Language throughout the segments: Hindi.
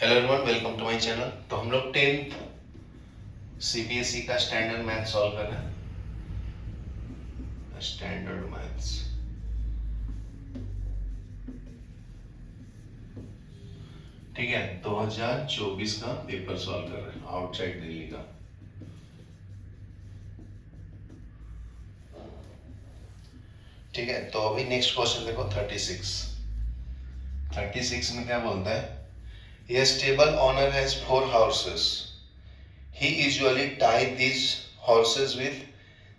Hello everyone, welcome to my channel. तो हम लोग 10th सीबीएसई का स्टैंडर्ड मैथ सॉल्व कर रहे हैं। स्टैंडर्ड मैथ्स, ठीक है। 2024 का पेपर सॉल्व कर रहे हैं, आउटसाइड दिल्ली का। ठीक है, तो अभी नेक्स्ट क्वेश्चन देखो 36 में क्या बोलता है? ये stable owner has 4 horses. He usually tie these horses with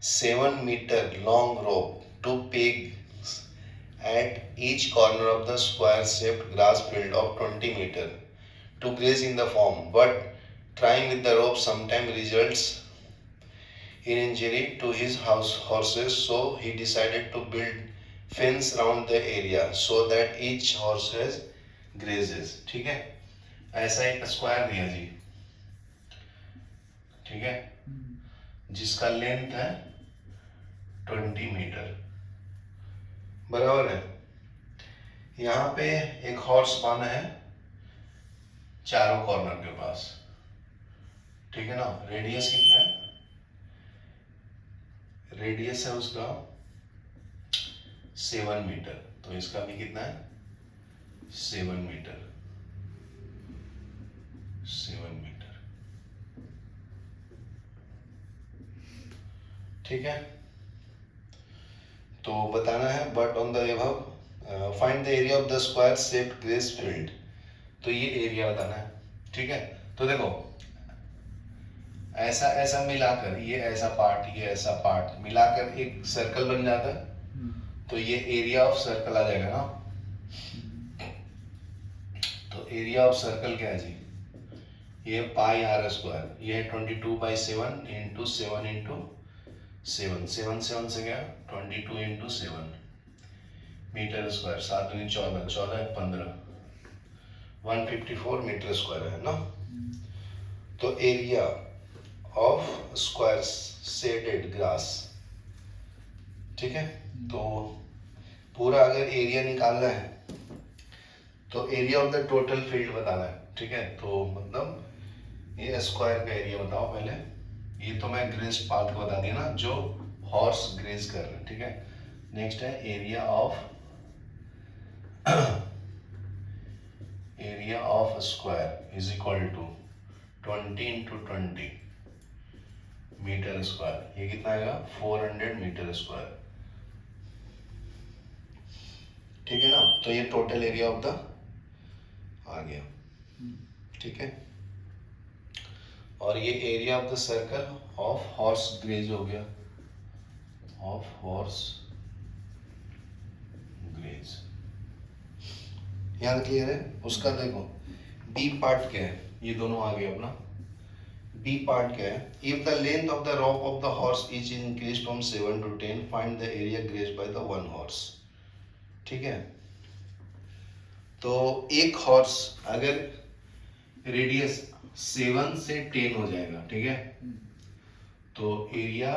7-meter long rope to pegs at each corner of the square-shaped grass field of 20 meter to graze in the farm. But trying with the rope sometimes results in injury to his horses, so he decided to build fence around the area so that each horse has grazes. ठीक है, ऐसा एक स्क्वायर दिया जी, ठीक है, जिसका लेंथ है 20 मीटर, बराबर है। यहाँ पे एक हॉर्स बांधा है चारों कॉर्नर के पास, ठीक है ना। रेडियस कितना है? रेडियस है उसका 7 मीटर, तो इसका भी कितना है? 7 मीटर। 7 मीटर, ठीक है। तो बताना है but on the above find the area of the square shaped grace field. तो ये एरिया बताना है, ठीक है। तो देखो, ऐसा ऐसा मिलाकर, ये ऐसा पार्ट, ये ऐसा पार्ट मिलाकर एक सर्कल बन जाता है, तो ये एरिया ऑफ सर्कल आ जाएगा ना। तो एरिया ऑफ सर्कल क्या है जी? ये पाई आर स्क्वायर, ये है 22/7 इंटू 7 इंटू 7, 7 से गया 22 इंटू 7 मीटर स्क्वायर, 7 दूनी 14, 14 15, 154 मीटर स्क्वायर है ना। तो area of square shaded grass, ठीक है। तो पूरा अगर एरिया निकालना है तो area of the total field बताना है, ठीक है। तो मतलब ये स्क्वायर का एरिया बताओ पहले। ये तो मैं ग्रेस्ड पार्ट को बता दिया ना, जो हॉर्स ग्रेज कर रहे हैं, ठीक है। नेक्स्ट है area of square is equal to 20 into 20 metre square. ये कितना आएगा? 400 मीटर स्क्वायर, ठीक है ना। तो ये टोटल एरिया ऑफ द आ गया, ठीक है। और ये area of the circle of horse graze हो गया, ऑफ हॉर्स ग्रेज। यहाँ क्लियर है? उसका देखो बी पार्ट क्या है, ये दोनों आ गए अपना। बी पार्ट क्या है? If the length of the rope of the horse is increase from 7 to 10, find the area graze by the one horse, ठीक है। तो एक हॉर्स अगर रेडियस 7 से 10 हो जाएगा, ठीक है, तो area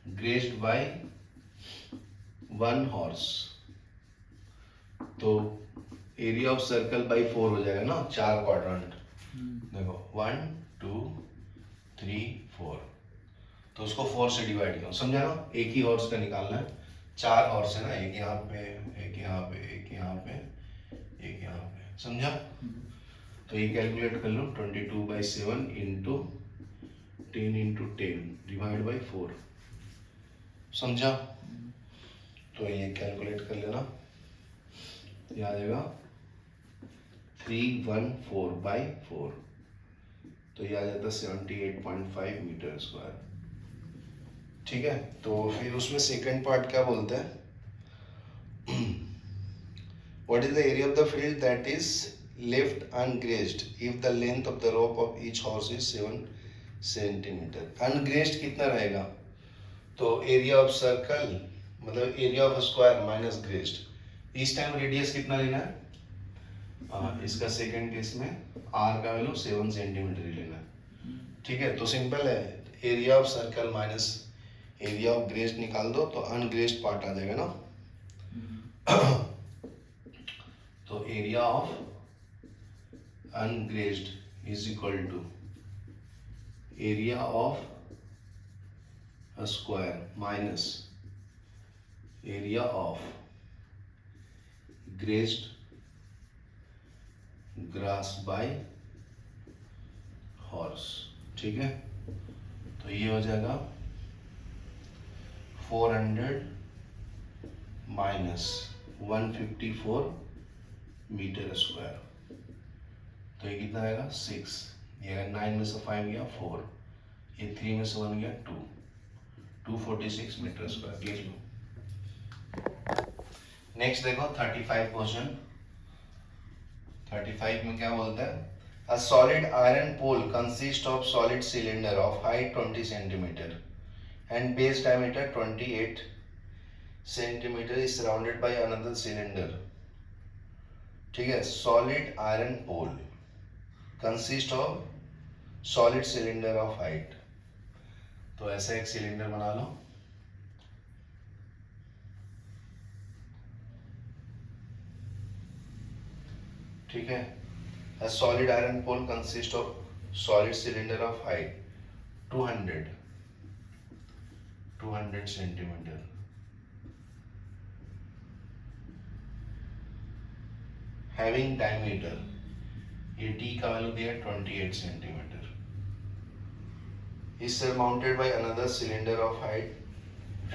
grazed by one horse, तो एरिया ऑफ सर्कल बाय 4 हो जाएगा ना, 4 क्वाड्रेंट। देखो 1 2 3 4, तो उसको 4 से डिवाइड करो, समझा ना। एक ही हॉर्स का निकालना है, 4 हॉर्स है ना, एक यहाँ पे, एक यहाँ पे, एक यहाँ पे, एक यहाँ पे, समझा। तो ये कैलकुलेट कर लो, 22/7 इंटू 10 इंटू 10 डिवाइड बाई 4, समझा। तो ये कैलकुलेट कर लेना, ये आ जाएगा 314/4, तो ये आ जाता है 78.5 मीटर स्क्वायर, ठीक है। तो फिर उसमें सेकंड पार्ट क्या बोलते हैं? What is the area of the field that is left ungrazed if the length of the rope of each horse is 7 centimetre. Ungrazed कितना रहेगा? तो एरिया ऑफ सर्कल मतलब area of square minus grazed. इस टाइम रेडियस कितना लेना है? इसका सेकंड केस में आर का वैल्यू 7 सेंटीमीटर ही लेना है, ठीक है। तो सिंपल है, area of circle minus area of grazed निकाल दो, तो अनग्रेज्ड पार्ट आ जाएगा ना। तो area of ungrazed is equal to area of a square minus area of grazed grass by horse। ठीक है, तो ये हो जाएगा 400 माइनस 154 मीटर स्क्वायर। तो ये कितना आएगा 6, ये अगर 9 में से 5 गया 4, ये 3 में से 1 गया 2, 246 मीटर स्क्वायर। लिख लो। नेक्स्ट देखो 35 क्वेश्चन। 35 में क्या बोलता है, a solid iron pole consist of solid cylinder of height 20 centimetre and base diameter 28 centimetre is surrounded by another cylinder. ठीक है, solid iron pole consist of solid cylinder of height. तो ऐसा एक सिलेंडर बना लो। ठीक है, a solid iron pole consists of solid cylinder of height 200 centimetre, having diameter, ये d का वैल्यू दिया 28 centimetre, is surmounted by another cylinder of height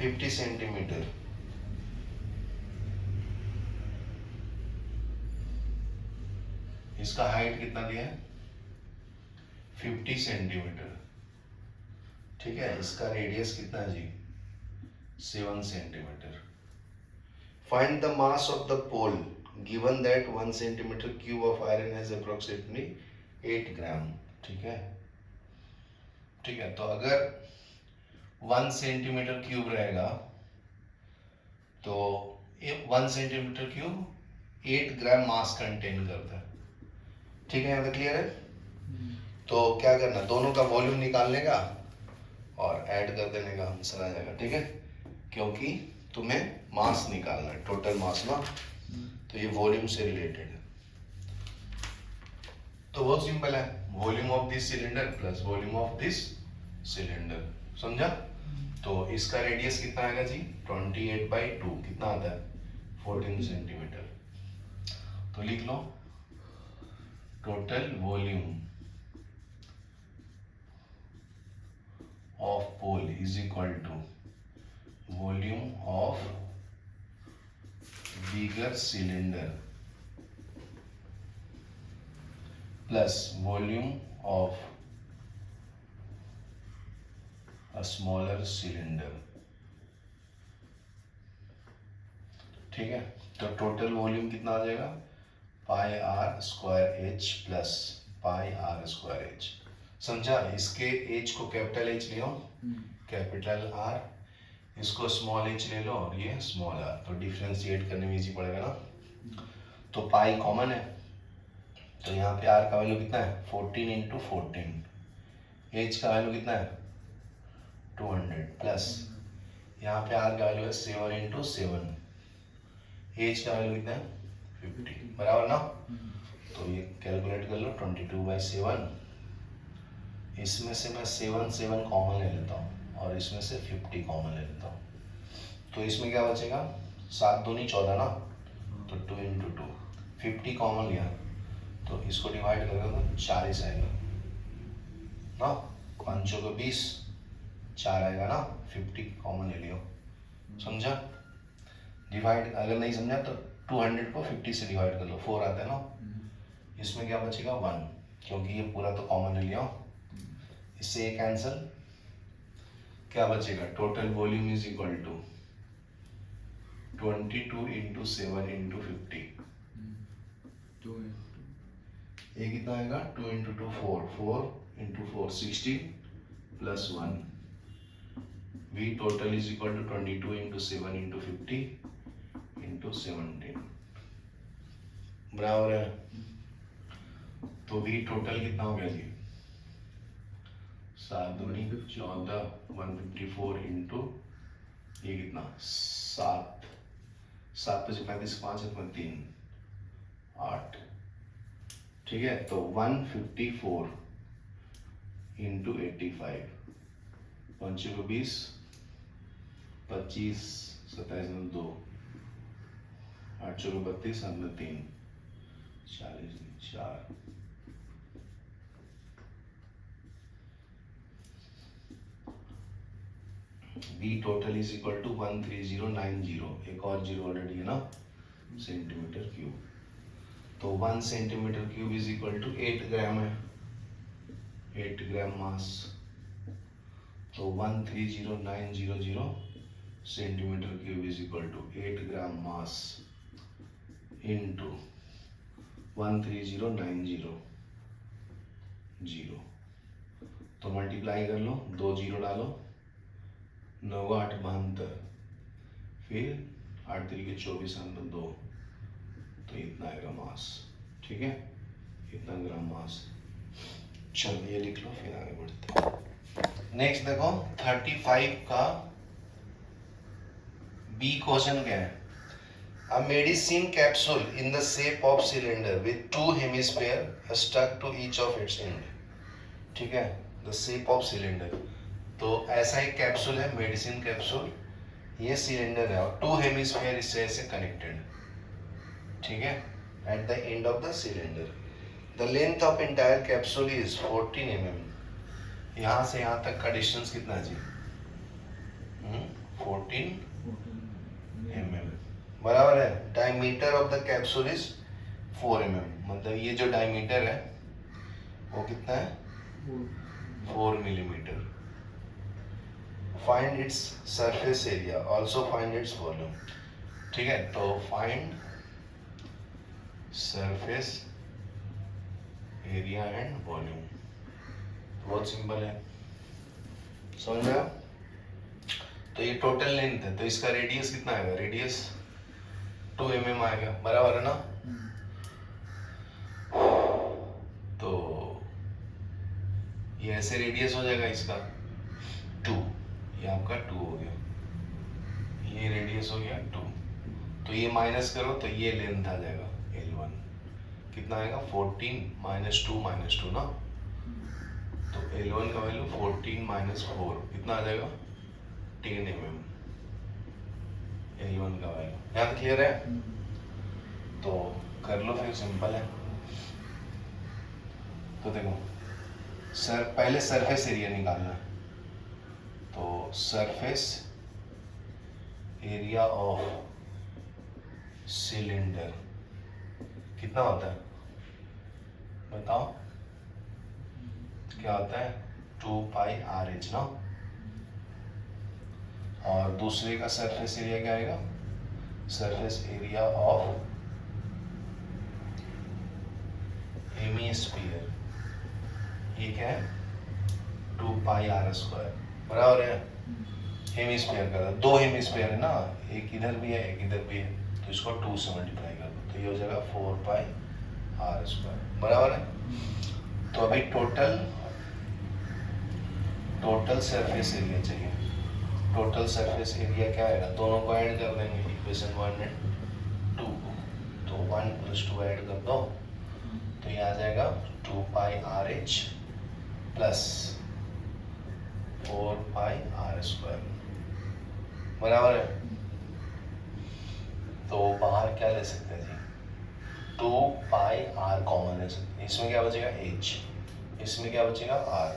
50 centimetre. इसका हाइट कितना दिया है 50 सेंटीमीटर। ठीक है, इसका रेडियस कितना है जी 7 centimetre. Find the mass of the pole given that 1 centimetre cube of iron has approximately 8 gram. ठीक है, ठीक है, तो अगर 1 सेंटीमीटर क्यूब रहेगा तो 1 सेंटीमीटर क्यूब 8 ग्राम मास कंटेन करता है। ठीक है, यहाँ तक क्लियर है। तो क्या करना, दोनों का वॉल्यूम निकालने का और ऐड कर देने का आंसर आ जाएगा। ठीक है, क्योंकि तुम्हें मास निकालना है, टोटल मास ना, तो ये वॉल्यूम से रिलेटेड है। तो बहुत सिंपल है, volume of this cylinder plus volume of this cylinder. समझा। तो इसका रेडियस कितना आएगा जी 28/2, कितना आता है 14 सेंटीमीटर। तो लिख लो total volume of pole is equal to volume of bigger cylinder plus volume of a smaller cylinder। ठीक है, तो टोटल वॉल्यूम कितना आ जाएगा pi R square H plus pi R square H. समझा। इसके एच को कैपिटल एच ले लो, कैपिटल आर, इसको स्मॉल एच ले लो और ये स्मॉल आर, तो डिफरेंशिएट करने में इजी पड़ेगा ना। तो पाई कॉमन है, तो यहाँ पे आर का वैल्यू कितना है 14 इंटू 14, एच का वैल्यू कितना है 200 प्लस यहाँ पे आर का वैल्यू है 7 इंटू 7, एच का वैल्यू कितना है 50, बराबर ना। तो ये कैलकुलेट कर लो 22/7, इसमें से मैं 7 कॉमन ले लेता हूँ और इसमें से 50 कॉमन ले लेता हूँ, तो इसमें क्या बचेगा 7 दूनी 14 ना, तो 2 इंटू 2, 50 कॉमन लिया तो इसको डिवाइड करेगा तो 40 आएगा ना, 5 को 20, 4 आएगा ना, 50 कॉमन ले लियो। समझा। डिवाइड अगर नहीं समझा तो 200 को 50 से डिवाइड कर लो, 4 आता है ना, इसमें क्या बचेगा 1, क्योंकि ये पूरा तो कॉमन ले लिया, इससे ये कैंसल, क्या बचेगा total volume is equal to 22 into 7 into 50, ये कितना आएगा 2 into 2 4, 4 into 4 16 plus 1, V total is equal to 22 into 7 into 50 into 17, बराबर है। तो वी टोटल कितना हो गया जी 7 दूनी 14, 154 इंटू ये कितना 7, 7 5 5 5 3 8, ठीक है, तो 154 इंटू 85, 5 को 20, 25, 27 में 2, 8 को 32, 7 में 3, 40 4, B total is equal to 13090, एक और जीरो ऑलरेडी है ना, सेंटीमीटर क्यूब। तो 1 centimetre cube is equal to 8 gram है, 8 ग्राम मास। तो 13090 centimetre cube is equal to 8 gram mass into 13090 zero. तो मल्टीप्लाई कर लो, 2 जीरो डालो, 9 8 72, फिर 8 3 के 24 अंदर 2, तो इतना आएगा मास। ठीक है, इतना ग्राम मास। चलो ये लिख लो, फिर आगे बढ़ते हैं। नेक्स्ट देखो 35 का बी क्वेश्चन क्या है। A medicine capsule in the shape of cylinder with 2 hemisphere stuck to each of its end. ठीक है, the shape of cylinder। तो ऐसा एक कैप्सूल है, मेडिसिन कैप्सूल, ये सिलेंडर है और 2 हेमिस्फीयर इससे ऐसे कनेक्टेड। ठीक है, at the end of the cylinder the length of entire capsule is 14 mm। यहाँ से यहाँ तक का डिस्टेंस कितना है जी? 14 mm बराबर है। Diameter of the capsule is 4 mm, मतलब ये जो डायमीटर है वो कितना है? 4 millimetre. Find its surface area, also find its volume. ठीक है, तो find surface area and volume, बहुत सिंपल है, समझ में आया? तो ये टोटल लेंथ है, तो इसका रेडियस कितना आएगा? रेडियस 2 mm आएगा, बराबर है ना? तो ये ऐसे रेडियस हो जाएगा इसका 2, ये आपका 2 हो गया, ये रेडियस हो गया 2। तो ये माइनस करो तो ये लेंथ आ जाएगा L1, कितना आएगा? 14 माइनस 2 ना, तो L1 का वैल्यू 14 माइनस 4 कितना आ जाएगा? 10 mm L1 का वैल्यू। यहाँ तक क्लियर है? तो कर लो फिर, सिंपल है। तो देखो सर, पहले सरफेस एरिया निकालना है, तो सरफेस एरिया ऑफ सिलेंडर कितना होता है बताओ? क्या होता है? 2 पाई RH ना। और दूसरे का सरफेस एरिया क्या आएगा? सरफेस एरिया ऑफ हेमिस्फीयर, ये क्या है? 2 पाई R² बराबर है। हेमिस्फीयर का 2 हेमिस्फीयर है ना, एक इधर भी है एक इधर भी है, तो इसको 2 से मल्टीप्लाई कर दो, तो ये हो जाएगा 4 पाई R² बराबर है। तो अभी टोटल सरफेस एरिया चाहिए। टोटल सरफेस एरिया क्या आएगा? दोनों को ऐड कर देंगे, इक्वेशन 1 एंड 2 को, तो 1 + 2 ऐड कर दो, तो ये आ जाएगा 2 पाई RH प्लस 4 पाई R² बराबर है। तो बाहर क्या ले सकते हैं जी? 2 पाई R कॉमन ले सकते हैं, इसमें क्या बचेगा? H, इसमें क्या बचेगा? R।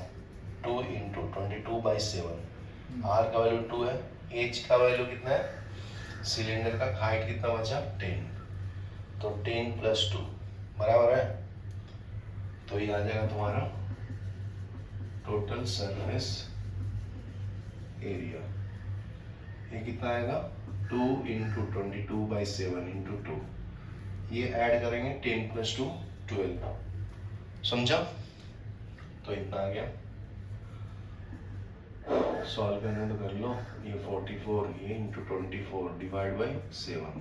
2 इंटू 22/7, R का वैल्यू 2 है, H का वैल्यू कितना है? सिलेंडर का हाइट कितना बचा? 10, तो 10 + 2 बराबर है। तो ये आ जाएगा तुम्हारा टोटल सरफेस एरिया, ये कितना आएगा? 2 इंटू 22/7 इंटू 2, ये ऐड करेंगे 10 + 2 12, समझा? तो इतना आ गया। सॉल्व करना तो कर लो, ये 44, ये इंटू 24 डिवाइड बाई 7,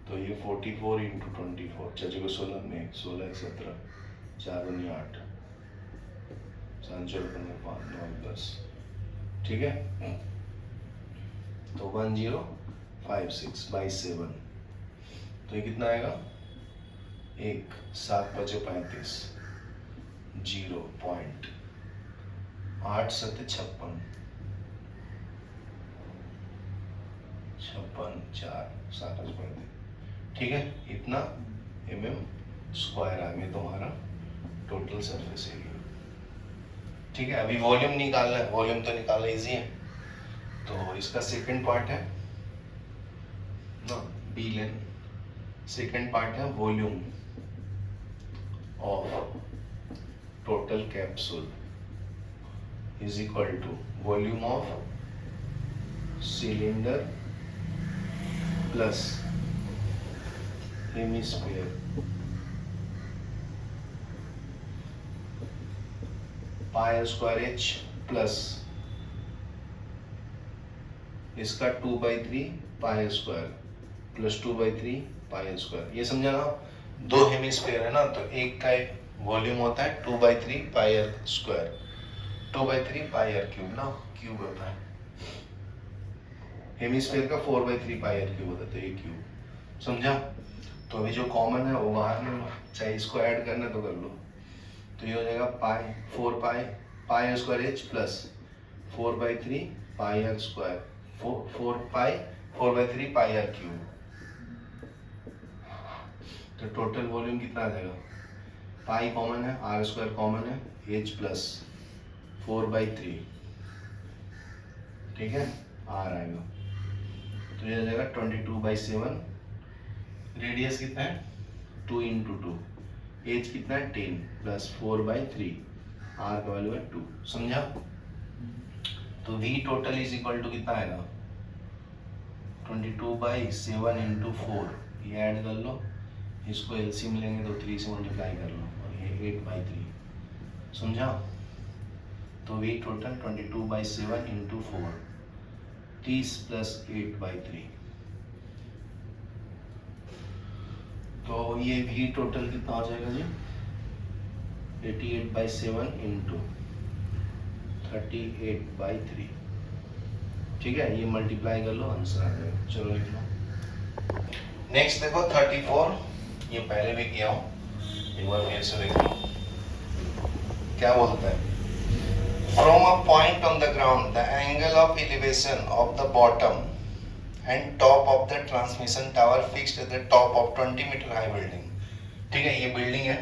तो ये 44 इंटू 24, 6 को 16 में 16 1 17, 4 दूनी 8, 7 4 5 9 10, ठीक है। तो 1056/7, तो ये कितना आएगा? एक 7×5 = 0.8×7 = 56 4 7 ठीक है, इतना mm² आ गया तुम्हारा टोटल सरफेस एरिया। ठीक है, अभी वॉल्यूम निकालना है, वॉल्यूम तो निकालना इजी है। तो इसका सेकंड पार्ट है ना, बी लेन। सेकंड पार्ट है volume of total capsule is equal to volume of cylinder plus hemisphere πr² plus इसका 2/3 πr² प्लस 2/3 πr²। ये समझा ना, दो हेमिस्फीयर है ना, तो एक का वॉल्यूम होता है 2/3 πr², 2/3 πr³ ना, क्यूब होता है। हेमिस्फीयर का 4/3 πr³ होता है, तो ये क्यूब। समझा? तो अभी जो कॉमन है वो बाहर ले लो, चाहे इसको ऐड करना तो कर लो। तो ये हो जाएगा πr² प्लस 4/3 πr², 4/3 πr³। तो टोटल वॉल्यूम कितना आ जाएगा? पाई कॉमन है, r² कॉमन है, h प्लस 4/3, ठीक है, r आएगा। तो ये आ जाएगा 22/7। रेडियस कितना है? 2 × 2। एज कितना है? 10 प्लस 4/3, आर का वैल्यू है 2। समझा? तो v total is equal to कितना आएगा? 22/7 × 4, ये ऐड कर लो, इसको एलसीएम लेंगे तो 3 से मल्टीप्लाई कर लो, और ये 8/3। समझा? तो v टोटल 22/7 × 4, 30 प्लस 8/3। तो ये v टोटल कितना हो जाएगा जी? 88/7 × 38/3। ठीक है, ये मल्टीप्लाई कर लो, आंसर आ जाएगा। चलो लिख लो। नेक्स्ट देखो 34, ये पहले भी किया हूँ, एक बार फिर से देखो क्या बोलता है। From a point on the ground the angle of elevation of the bottom and top of the transmission tower fixed at the top of 20 meter high building। ठीक है, ये बिल्डिंग है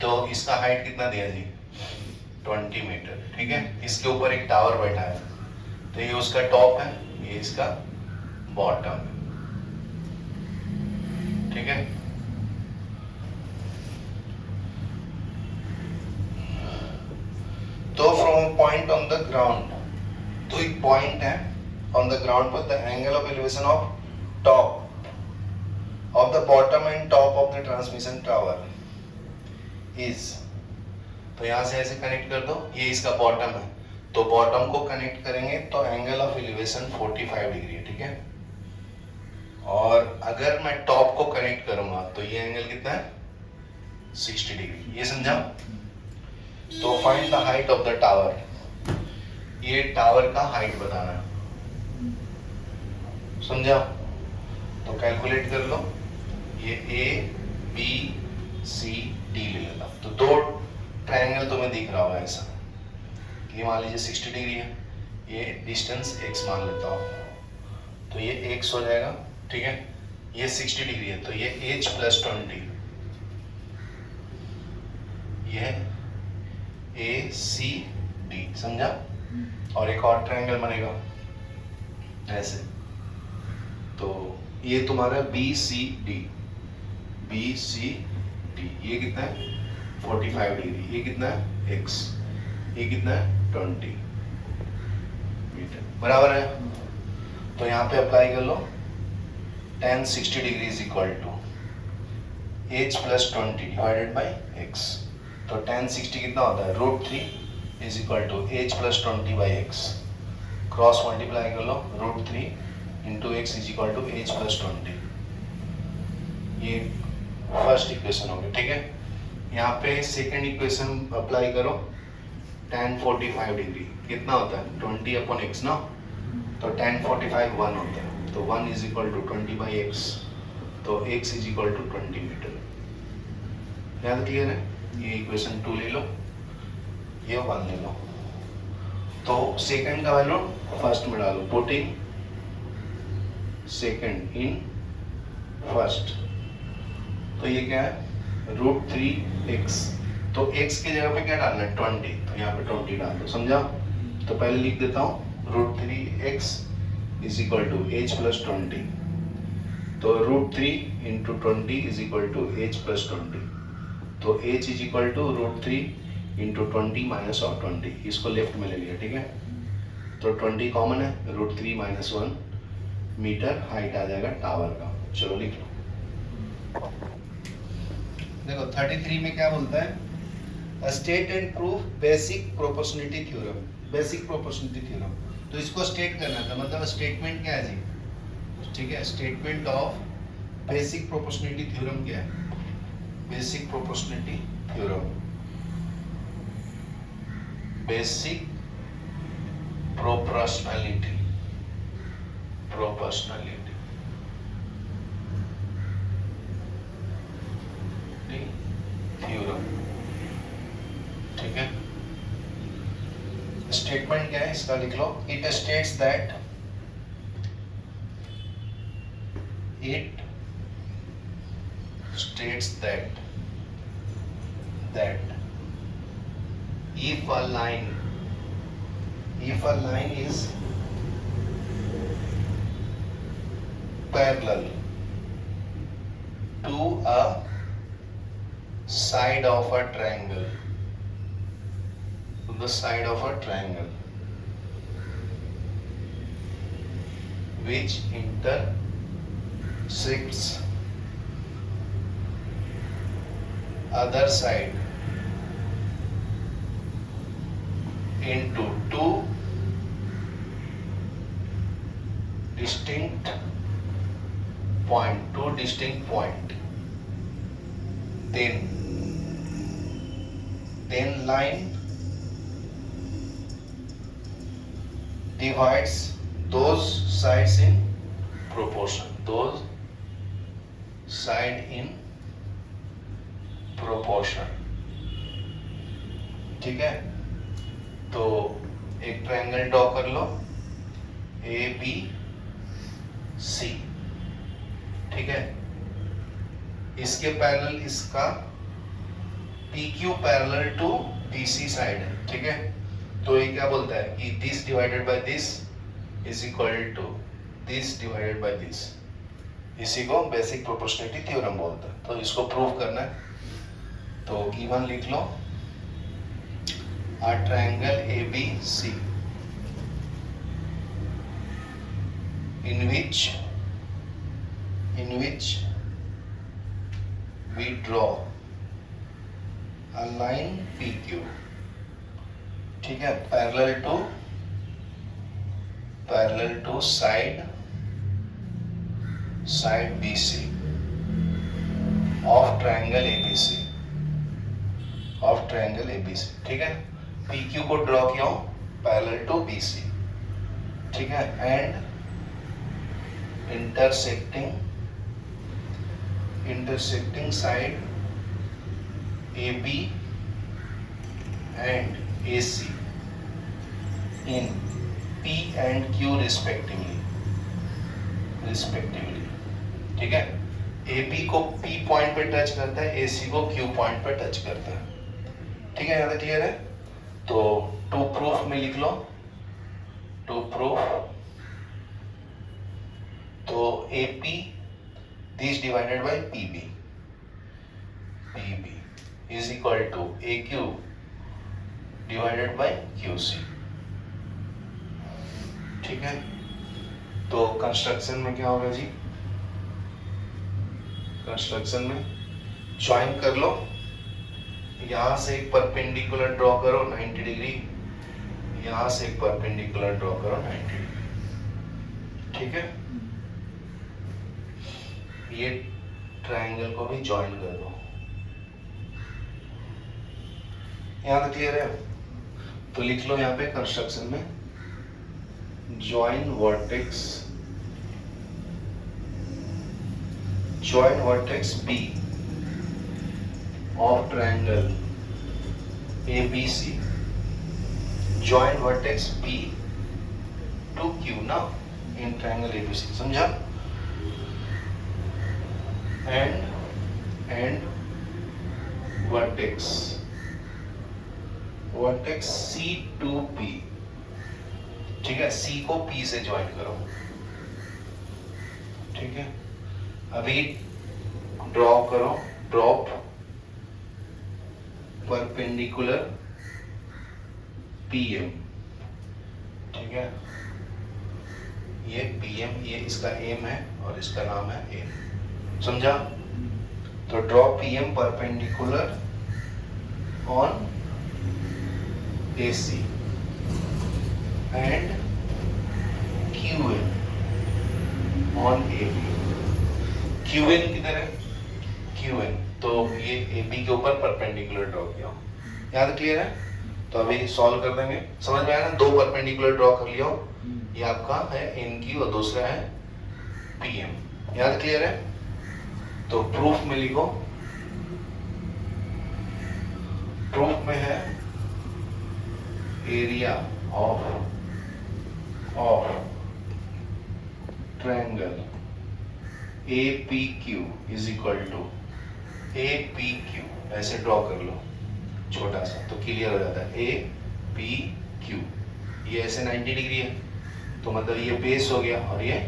तो इसका हाइट कितना दिया जी? 20 मीटर। ठीक है, इसके ऊपर एक टावर बैठा है, तो ये उसका टॉप है, ये इसका बॉटम है। ठीक है, तो from point on the ground, तो एक पॉइंट है on the ground पर the angle of elevation of top of the bottom and top of the transmission tower is, तो यहाँ से ऐसे कनेक्ट कर दो, ये इसका बॉटम है, तो बॉटम को कनेक्ट करेंगे तो एंगल ऑफ एलिवेशन 45 डिग्री है। ठीक है, और अगर मैं टॉप को कनेक्ट करूंगा तो ये एंगल कितना है? 60 डिग्री। ये समझा? तो find the height of the tower, ये टावर का हाइट बताना है। समझा? तो कैलकुलेट कर लो, ये ए बी सी डी ले लेता। तो दो ट्रायंगल तुम्हें दिख रहा होगा ऐसा, ये मान लीजिए 60 डिग्री है, ये डिस्टेंस x मान लेता हूँ, तो ये x हो जाएगा। ठीक है, ये 60 डिग्री है, तो ये h प्लस 20, ये ए सी डी। समझा? और एक और ट्रायंगल बनेगा ऐसे, तो ये तुम्हारा बी सी डी, ये कितना है? 45 डिग्री। ये कितना है? x, ये कितना है? 20 मीटर, बराबर है। तो यहाँ पे अप्लाई कर लो, tan 60 degree is equal to h plus 20 divided by x। तो tan 60 कितना होता है? √3 is equal to h plus 20 by x। Cross multiply कर लो, √3 into x is equal to h plus 20। ये फर्स्ट इक्वेशन होगी। ठीक है, यहाँ पे सेकंड इक्वेशन अप्लाई करो, tan 45 डिग्री कितना होता है? 20/x ना, तो tan 45 1 होता है, तो 1 इज इक्वल टू 20/x, तो तो x is equal to 20 metre. याद क्लियर है? ये इक्वेशन 2 ले लो, ये 1 ले लो। तो सेकंड का वैल्यू फर्स्ट में डालो, पुटिंग सेकंड इन फर्स्ट। तो ये क्या है? √3x। तो x की जगह पे क्या डालना है? 20, तो यहाँ पे 20 डाल दो। समझा? तो पहले लिख देता हूँ, √3x is equal to h plus 20। तो √3 into 20 is equal to h plus 20। तो h is equal to √3 into 20 minus और 20। इसको लेफ्ट में ले लिया, ठीक है? तो 20 कॉमन है, √3 माइनस 1 मीटर हाइट आ जाएगा टावर का। चलो लिख लो। देखो 33 में क्या बोलता है? State and proof basic proportionality theorem. Basic proportionality theorem, तो इसको स्टेट करना था, मतलब स्टेटमेंट क्या है जी? ठीक है, statement of basic proportionality theorem क्या है? Basic proportionality theorem, basic proportionality theorem, ठीक है? स्टेटमेंट क्या है इसका? लिख लो, it states that if a line is parallel to a side of a triangle, to the side of a triangle which intersects other side into two distinct point, then line divides those sides in proportion, ठीक है? तो एक ट्रायंगल ड्रॉ कर लो ABC, ठीक है? इसके पैरेलल इसका PQ parallel to BC side है, ठीक है? तो ये क्या बोलता है कि this divided by this is equal to this divided by this. इसी को बेसिक प्रोपोर्शनलिटी थ्योरम बोलता है। तो इसको प्रूव करना है, तो गिवन लिख लो, a triangle ABC in which we draw a line PQ, ठीक है, parallel to side BC of triangle ABC, ठीक है? PQ को ड्रॉ किया हूं पैरेलल टू BC, ठीक है? And intersecting side AB and AC in P and Q respectively, ठीक है? AB को P पॉइंट पे टच करता है, AC को Q पॉइंट पे टच करता है, ठीक है? यहाँ तक क्लियर है? तो टू प्रूफ में लिख लो, तो AP this divided by PB is equal to AQ divided by QC, ठीक है? तो कंस्ट्रक्शन में क्या होगा जी? कंस्ट्रक्शन में ज्वाइन कर लो, यहां से एक परपेंडिकुलर ड्रॉ करो 90 डिग्री, यहां से एक परपेंडिकुलर ड्रॉ करो 90 डिग्री, ठीक है? ये ट्रायंगल को भी ज्वाइन कर दो। यहां तक क्लियर है? तो लिख लो यहाँ पे कंस्ट्रक्शन में, join vertex joint vertex B of triangle ABC, joint vertex B to Q ना in triangle ABC, समझा? and vertex C to P, ठीक है? C को P से ज्वाइन करो, ठीक है? अभी ड्रॉ करो, ड्रॉप परपेंडिकुलर PM, ठीक है? ये PM, ये इसका एम है और इसका नाम है एम, समझा? तो draw PM perpendicular on AC and QN on AB. QN किधर है? QN, तो ये AB के ऊपर परपेंडिकुलर ड्रॉ किया, याद क्लियर है? तो अभी सॉल्व कर देंगे, समझ में आया ना? दो परपेंडिकुलर ड्रॉ कर लिया, ये आपका है NQ और दूसरा है PM, याद क्लियर है? तो प्रूफ में लिखो, प्रूफ में है area of triangle APQ is equal to APQ, ऐसे ड्रॉ कर लो छोटा सा, तो क्लियर हो जाता है। APQ ये ऐसे 90 डिग्री है, तो मतलब ये बेस हो गया और ये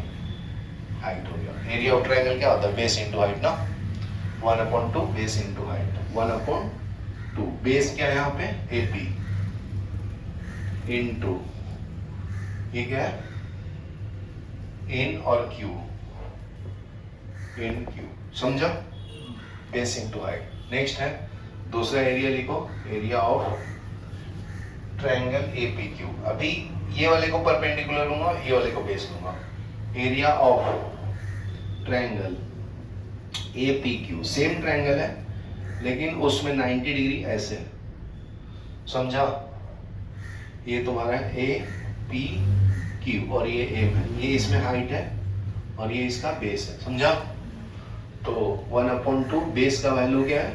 हाइट हो गया। एरिया ऑफ ट्रायंगल क्या होता है? बेस इंटू हाइट ना, 1/2 बेस इंटू हाइट, 1/2। बेस क्या है यहाँ पे? AP इंटू ये क्या है? इन और Q, इन Q, समझा? Base into height. नेक्स्ट है दूसरा एरिया, लिखो एरिया ऑफ ट्रायंगल APQ। अभी ये वाले को परपेंडिकुलर लूंगा, ये वाले को बेस लूंगा। Area of triangle APQ, same triangle है लेकिन उसमें 90 डिग्री ऐसे, समझा? ये तुम्हारा APQ और ये M है, ये इसमें हाइट है और ये इसका बेस है, समझा? तो 1/2 बेस का वैल्यू क्या है?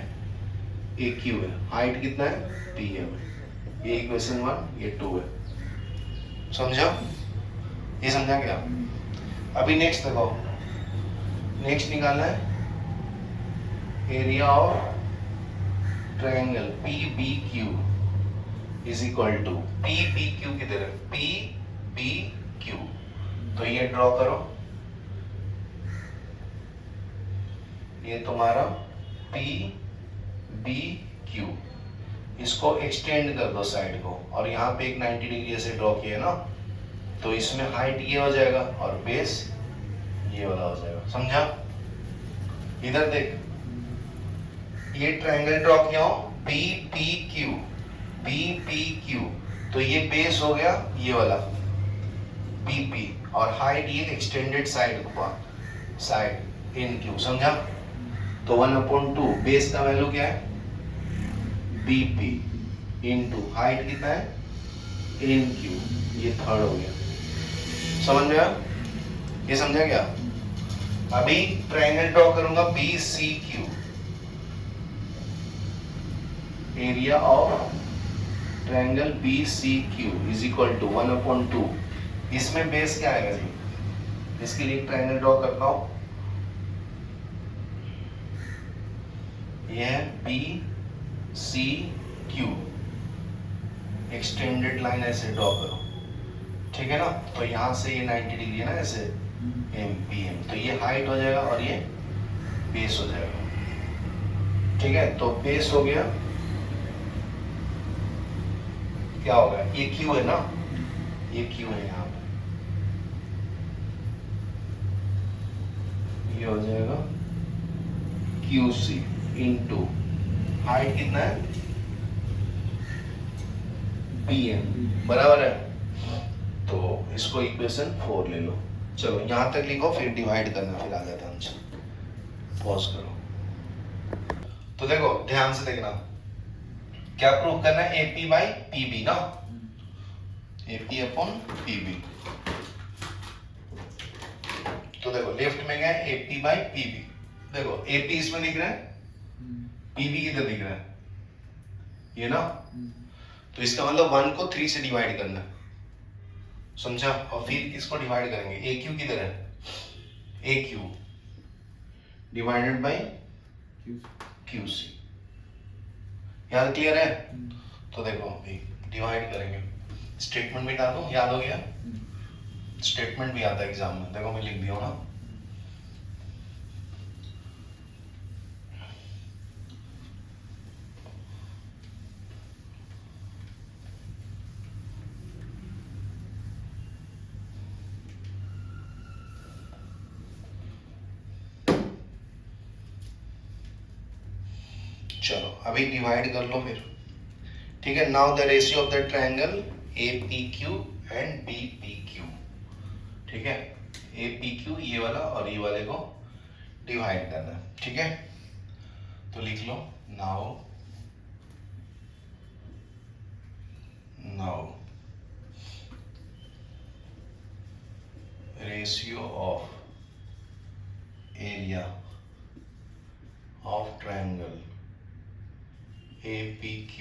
AQ है, हाइट कितना है? PM है। ये इक्वेशन 1, ये 2 है, समझा? ये समझा क्या? अभी नेक्स्ट देखो, नेक्स्ट निकालना है area of triangle PBQ is equal to PBQ किधर है? PBQ, तो ये ड्रॉ करो, ये तुम्हारा PBQ, इसको एक्सटेंड कर दो साइड को, और यहाँ पे एक 90 डिग्री ऐसे ड्रॉ किया ना, तो इसमें हाइट ये हो जाएगा और बेस ये वाला हो जाएगा, समझा? इधर देख, ये ट्रायंगल ड्रॉ किया हो PPQ, तो ये बेस हो गया ये वाला PP, और हाइट ये एक्सटेंडेड साइड को, साइड NQ, समझा? तो 1/2 बेस का वैल्यू क्या है? BP इंटू हाइट कितना है? NQ, ये थर्ड हो गया, समझ में आया? ये समझा क्या? अभी ट्रायंगल ड्रॉ करूंगा BCQ, area of triangle BCQ is equal to 1/2, इसमें बेस क्या आएगा जी? इसके लिए ट्रायंगल ड्रॉ करता हूं, यह BCQ, एक्सटेंडेड लाइन ऐसे ड्रॉ करो, ठीक है ना? तो यहां से ये 90 डिग्री है ना, ऐसे PM, तो ये हाइट हो जाएगा और ये बेस हो जाएगा, ठीक है? तो बेस हो गया, क्या होगा? ये Q है ना, ये Q है यहाँ पे, ये हो जाएगा QC इंटू हाइट कितना है? PM, बराबर है? तो इसको इक्वेशन 4 ले लो। चलो यहां तक लिखो, फिर डिवाइड करना, फिर आ जाता है आंसर। पॉज करो। तो देखो ध्यान से देखना, क्या प्रूव करना है? AP बाई PB ना, AP अपॉन PB। तो देखो लेफ्ट में गया AP बाई PB, देखो AP इसमें दिख रहा है, PB किधर दिख रहा है, ये ना, तो इसका मतलब 1 को 3 से डिवाइड करना, समझा। और फिर किसको डिवाइड करेंगे, AQ किधर है, AQ डिवाइडेड बाय QC। याद क्लियर है? तो देखो अभी डिवाइड करेंगे, स्टेटमेंट भी डाल दो, याद हो गया, स्टेटमेंट भी आता है एग्जाम में, देखो मैं लिख दिया हूं ना। चलो अभी डिवाइड कर लो फिर, ठीक है। Now the ratio of the triangle APQ and BPQ, ठीक है। APQ ये वाला और ये वाले को डिवाइड करना है, ठीक है। तो लिख लो now ratio of area of triangle APQ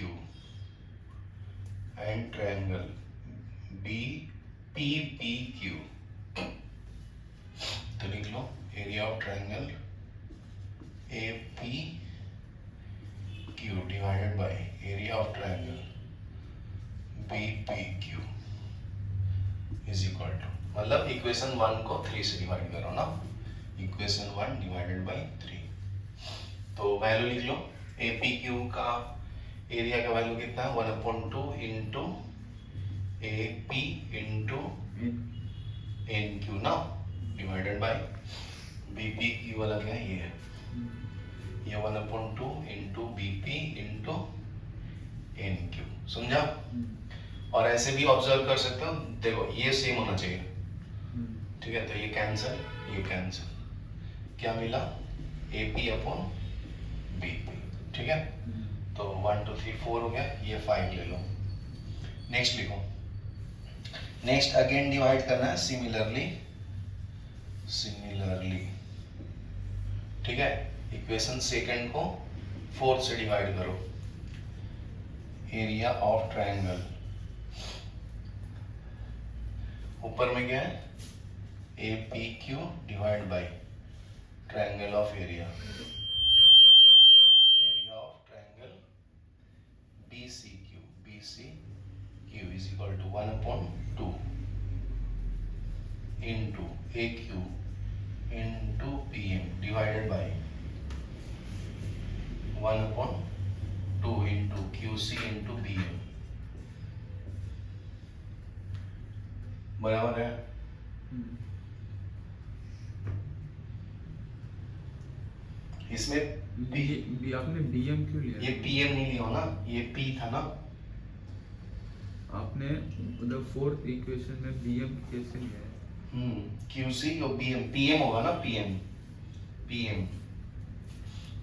and triangle BPPQ, तो लिख लो area of triangle APQ divided by area of triangle BPQ is equal to, मतलब इक्वेशन 1 को 3 से डिवाइड करो ना, इक्वेशन 1 डिवाइडेड बाय 3। तो वैल्यू लिख लो, APQ का एरिया का वैल्यू कितना है, 1/2 इंटू AP इंटू NQ ना, डिवाइडेड बाय BPQ वाला क्या है, ये है, ये 1/2 इंटू BP इंटू NQ, समझा। और ऐसे भी ऑब्जर्व कर सकते हो, देखो ये सेम होना चाहिए, ठीक है। तो ये कैंसिल, ये कैंसिल, क्या मिला, AP अपॉन BP, ठीक है। तो 1 2 3 4 हो गया, ये 5 ले लो। नेक्स्ट लिखो, नेक्स्ट अगेन डिवाइड करना है सिमिलरली, ठीक है। इक्वेशन सेकंड को 4 से डिवाइड करो, एरिया ऑफ ट्रायंगल, ऊपर में क्या है, APQ divide by triangle of area, BCQ is equal to 1/2 into AQ into PM divided by 1/2 into QC into BM, बराबर है। इसमें आपने BM क्यों लिया? ये PM नहीं लिया ना, ये P था ना। आपने मतलब फोर्थ इक्वेशन में BM कैसे लिया है? QC और BM, PM होगा ना, PM,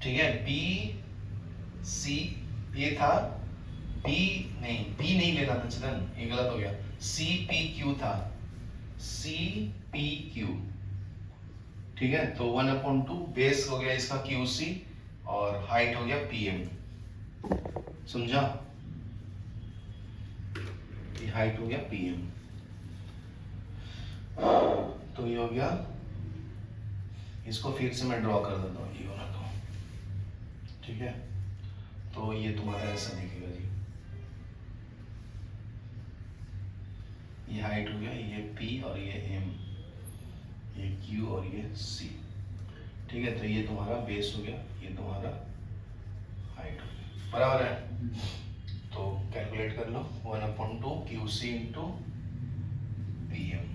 ठीक है। BC ये था, B नहीं लेना था चलन, ये गलत हो गया, CPQ था, CPQ, ठीक है। तो 1/2 बेस हो गया इसका QC और हाइट हो गया PM, समझा, ये हाइट हो गया PM। तो ये हो गया, इसको फिर से मैं ड्रॉ कर देता हूँ, ये वाला तो, ठीक है। तो ये तुम्हारा ऐसा दिखेगा जी, ये हाइट हो गया, ये P और ये M, ये Q और ये C, ठीक है। तो ये तुम्हारा बेस हो गया, ये तुम्हारा हाइट हो गया, बराबर है। तो कैलकुलेट कर लो, 1/2 QC इंटू PM,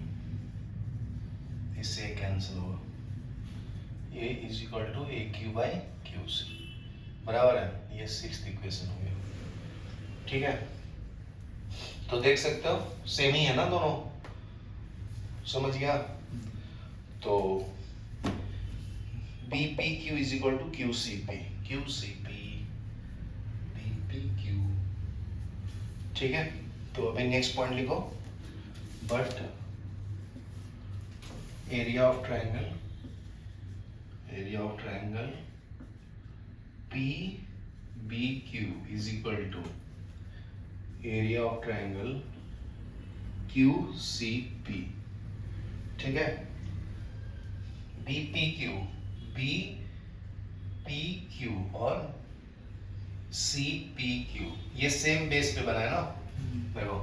इससे कैंसिल होगा, ये is equal to AQ by QC, बराबर है। ये 6th इक्वेशन हो गया, ठीक है। तो देख सकते हो सेम ही है ना दोनों, समझ गया। तो BPQ is equal to QCP BPQ, ठीक है। तो अभी नेक्स्ट पॉइंट लिखो, but area of triangle area of triangle P B Q is equal to area of triangle Q C P. ठीक है, बी पी क्यू और सी पी क्यू ये सेम बेस पे बना है ना। देखो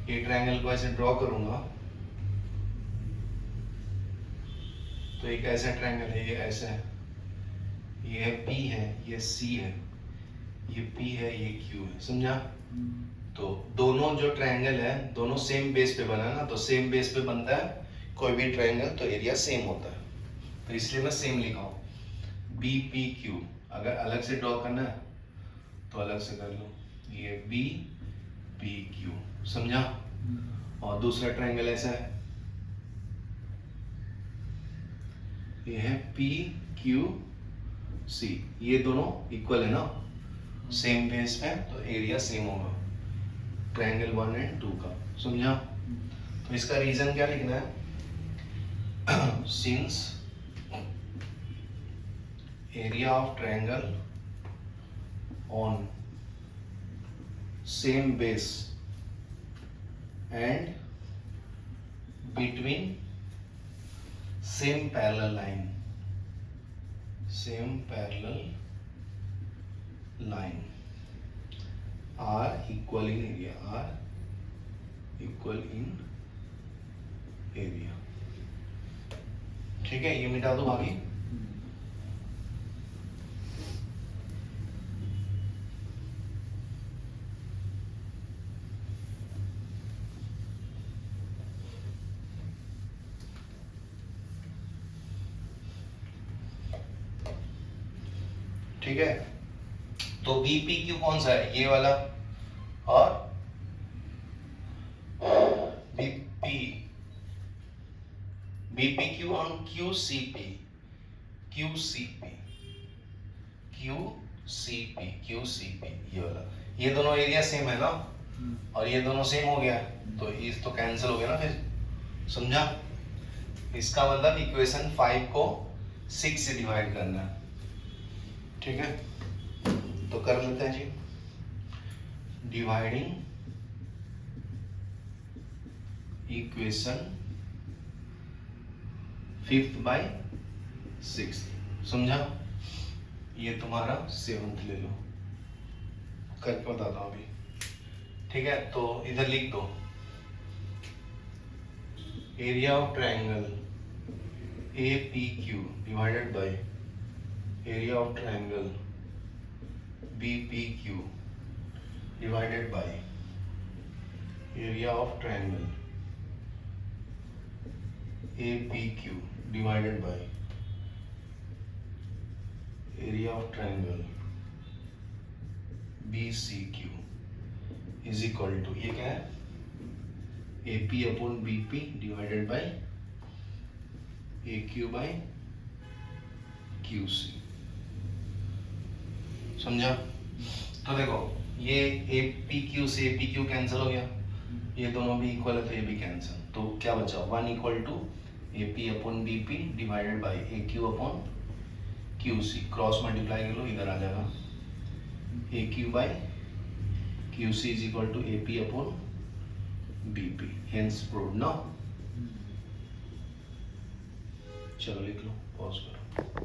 ये ट्रायंगल को ऐसे ड्रॉ करूंगा तो एक ऐसा ट्रायंगल है, ये ऐसा है, ये है P है, ये C है, ये P है, ये Q है, समझा। तो दोनों जो ट्रायंगल है दोनों सेम बेस पे बना है ना, तो सेम बेस पे बनता है कोई भी ट्रायंगल तो एरिया सेम होता है, तो इसलिए मैं सेम लिखा हूँ। बी पी क्यू अगर अलग से ड्रॉ करना है तो अलग से कर लो, ये बी पी क्यू, समझा। और दूसरा ट्रायंगल ऐसा है, ये है पी क्यू सी, ये दोनों इक्वल है ना, सेम बेस पे, तो एरिया सेम होगा ट्रायंगल 1 एंड 2 का, समझा। तो इसका रीजन क्या लिखना है, since area of triangle on same base and between same parallel line are equal in area। ठीक है, ये मिटा दो बाकी। ठीक है, तो BPQ कौन सा है, ये वाला, और BPQ और QCP ये वाला, ये दोनों एरिया सेम है ना, और ये दोनों सेम हो गया तो इस तो कैंसिल हो गया ना फिर, समझा। इसका मतलब इक्वेशन 5 को 6 से डिवाइड करना है। ठीक है, तो कर लेते हैं जी, dividing equation 5th bye 6th, समझा। ये तुम्हारा 7th ले लो, करके बताता हूं अभी। ठीक है, तो इधर लिख दो area of triangle APQ divided by area of triangle BPQ divided by area of triangle APQ divided by area of triangle BCQ is equal to, ये क्या है, AP upon BP divided by AQ by QC, समझा। तो देखो ये APQ से APQ कैंसिल हो गया, ये दोनों भी इक्वल है तो ये भी कैंसिल, तो क्या बचा, 1 equal to AP upon BP divided by AQ upon QC, cross multiply कर लो, इधर आ जाएगा AQ by QC is equal to AP upon BP, hence proved ना। चलो लिख लो, पॉज करो।